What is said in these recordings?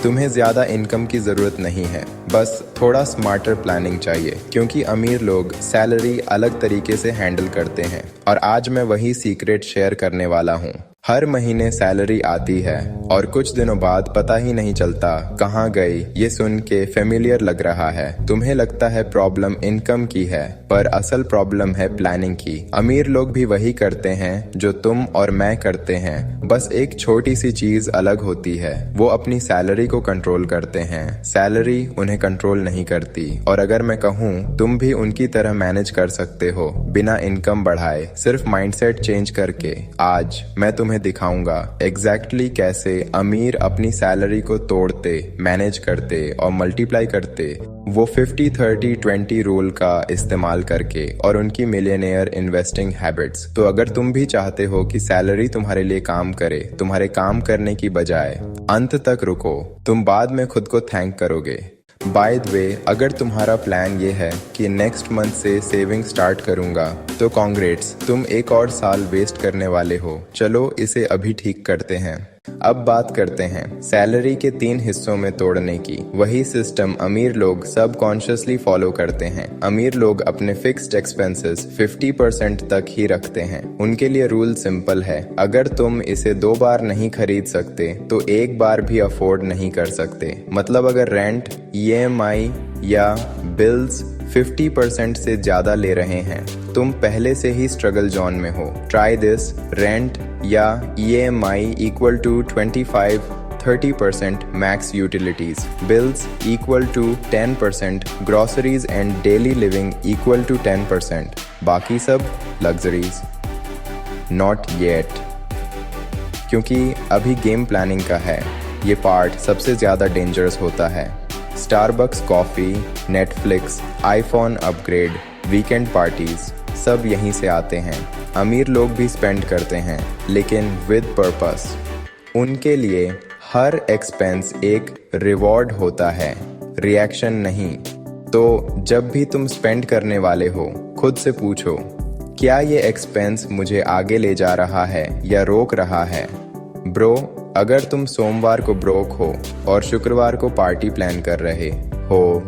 तुम्हें ज़्यादा इनकम की ज़रूरत नहीं है, बस थोड़ा स्मार्टर प्लानिंग चाहिए, क्योंकि अमीर लोग सैलरी अलग तरीके से हैंडल करते हैं और आज मैं वही सीक्रेट शेयर करने वाला हूँ। हर महीने सैलरी आती है और कुछ दिनों बाद पता ही नहीं चलता कहाँ गई। ये सुन के फेमिलियर लग रहा है। तुम्हें लगता है प्रॉब्लम इनकम की है, पर असल प्रॉब्लम है प्लानिंग की। अमीर लोग भी वही करते हैं जो तुम और मैं करते हैं, बस एक छोटी सी चीज अलग होती है। वो अपनी सैलरी को कंट्रोल करते हैं, सैलरी उन्हें कंट्रोल नहीं करती। और अगर मैं कहूँ तुम भी उनकी तरह मैनेज कर सकते हो बिना इनकम बढ़ाए, सिर्फ माइंडसेट चेंज करके। आज मैं तुम्हें दिखाऊंगा एग्जैक्टली कैसे अमीर अपनी सैलरी को तोड़ते, मैनेज करते और मल्टीप्लाई करते, वो 50-30-20 रूल का इस्तेमाल करके, और उनकी मिलियनेयर इन्वेस्टिंग हैबिट्स। तो अगर तुम भी चाहते हो कि सैलरी तुम्हारे लिए काम करे, तुम्हारे काम करने की बजाय, अंत तक रुको, तुम बाद में खुद को थैंक करोगे। बाय द वे, अगर तुम्हारा प्लान ये है कि नेक्स्ट मंथ से सेविंग स्टार्ट करूंगा, तो कांग्रेट्स, तुम एक और साल वेस्ट करने वाले हो। चलो इसे अभी ठीक करते हैं। अब बात करते हैं सैलरी के 3 हिस्सों में तोड़ने की। वही सिस्टम अमीर लोग सबकॉन्शियसली फॉलो करते हैं। अमीर लोग अपने फिक्स्ड एक्सपेंसेस 50% तक ही रखते हैं। उनके लिए रूल सिंपल है, अगर तुम इसे 2 बार नहीं खरीद सकते तो 1 बार भी अफोर्ड नहीं कर सकते। मतलब अगर रेंट, EMI या बिल्स 50% से ज्यादा ले रहे हैं, तुम पहले से ही स्ट्रगल जोन में हो। Try this. रेंट या EMI equal to 25-30% max utilities, bills equal to 10%, groceries and daily living equal to 10%, बाकी सब luxuries। Not yet, क्योंकि अभी गेम प्लानिंग का है। ये पार्ट सबसे ज्यादा डेंजरस होता है। Starbucks coffee, Netflix, iPhone upgrade, weekend parties, सब यहीं से आते हैं। अमीर लोग भी स्पेंड करते हैं, लेकिन विद पर्पस। उनके लिए हर एक्सपेंस एक रिवॉर्ड होता है, रिएक्शन नहीं। तो जब भी तुम स्पेंड करने वाले हो, खुद से पूछो, क्या ये एक्सपेंस मुझे आगे ले जा रहा है या रोक रहा है? ब्रो, अगर तुम सोमवार को ब्रोक हो और शुक्रवार को पार्टी प्लान कर रहे हो,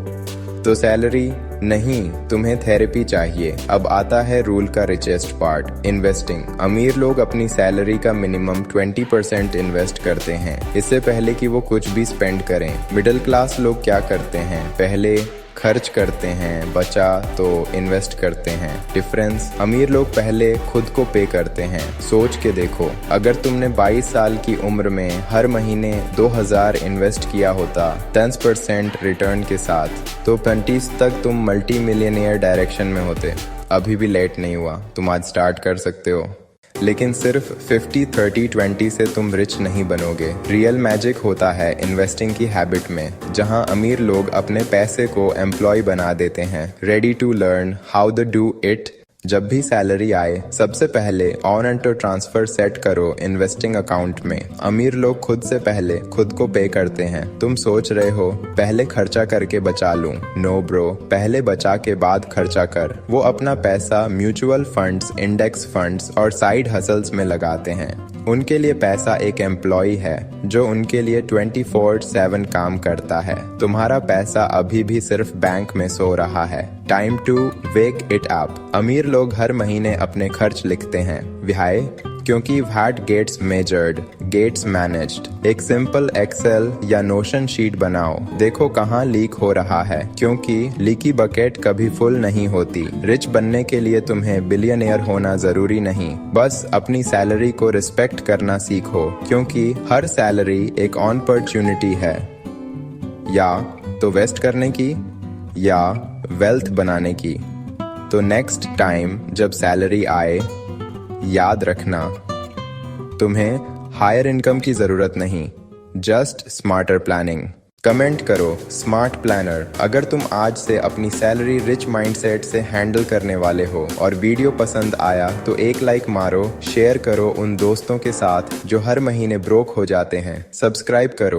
तो सैलरी नहीं, तुम्हें थेरेपी चाहिए। अब आता है रूल का रिचेस्ट पार्ट, इन्वेस्टिंग। अमीर लोग अपनी सैलरी का मिनिमम 20% इन्वेस्ट करते हैं, इससे पहले कि वो कुछ भी स्पेंड करें। मिडिल क्लास लोग क्या करते हैं? पहले खर्च करते हैं, बचा तो इन्वेस्ट करते हैं। डिफरेंस, अमीर लोग पहले खुद को पे करते हैं। सोच के देखो, अगर तुमने 22 साल की उम्र में हर महीने 2000 इन्वेस्ट किया होता 10% रिटर्न के साथ, तो 20 तक तुम मल्टी मिलियनियर डायरेक्शन में होते। अभी भी लेट नहीं हुआ, तुम आज स्टार्ट कर सकते हो। लेकिन सिर्फ 50-30-20 से तुम रिच नहीं बनोगे। रियल मैजिक होता है इन्वेस्टिंग की हैबिट में, जहां अमीर लोग अपने पैसे को एम्प्लॉय बना देते हैं, ready to learn how the do it. जब भी सैलरी आए, सबसे पहले ऑन ऑटो ट्रांसफर सेट करो इन्वेस्टिंग अकाउंट में। अमीर लोग खुद से पहले खुद को पे करते हैं। तुम सोच रहे हो पहले खर्चा करके बचा लूं। नो ब्रो, पहले बचा के बाद खर्चा कर। वो अपना पैसा म्यूचुअल फंड्स, इंडेक्स फंड्स और साइड हसल्स में लगाते हैं। उनके लिए पैसा एक एम्प्लॉय है जो उनके लिए 24/7 काम करता है। तुम्हारा पैसा अभी भी सिर्फ बैंक में सो रहा है। Time to wake it up. अमीर लोग हर महीने अपने खर्च लिखते हैं। व्हाई? क्योंकि what gets measured gets managed. एक सिंपल एक्सेल या नोशन शीट बनाओ, देखो कहाँ लीक हो रहा है, क्योंकि लीकी बकेट कभी फुल नहीं होती। रिच बनने के लिए तुम्हें बिलियनियर होना जरूरी नहीं, बस अपनी सैलरी को रिस्पेक्ट करना सीखो, क्योंकि हर सैलरी एक अपॉर्चुनिटी है, या तो वेस्ट करने की या वेल्थ बनाने की। तो नेक्स्ट टाइम जब सैलरी आए, याद रखना, तुम्हें हायर इनकम की जरूरत नहीं, जस्ट स्मार्टर प्लानिंग। कमेंट करो स्मार्ट प्लानर अगर तुम आज से अपनी सैलरी रिच माइंडसेट से हैंडल करने वाले हो। और वीडियो पसंद आया तो एक लाइक मारो, शेयर करो उन दोस्तों के साथ जो हर महीने ब्रोक हो जाते हैं, सब्सक्राइब करो।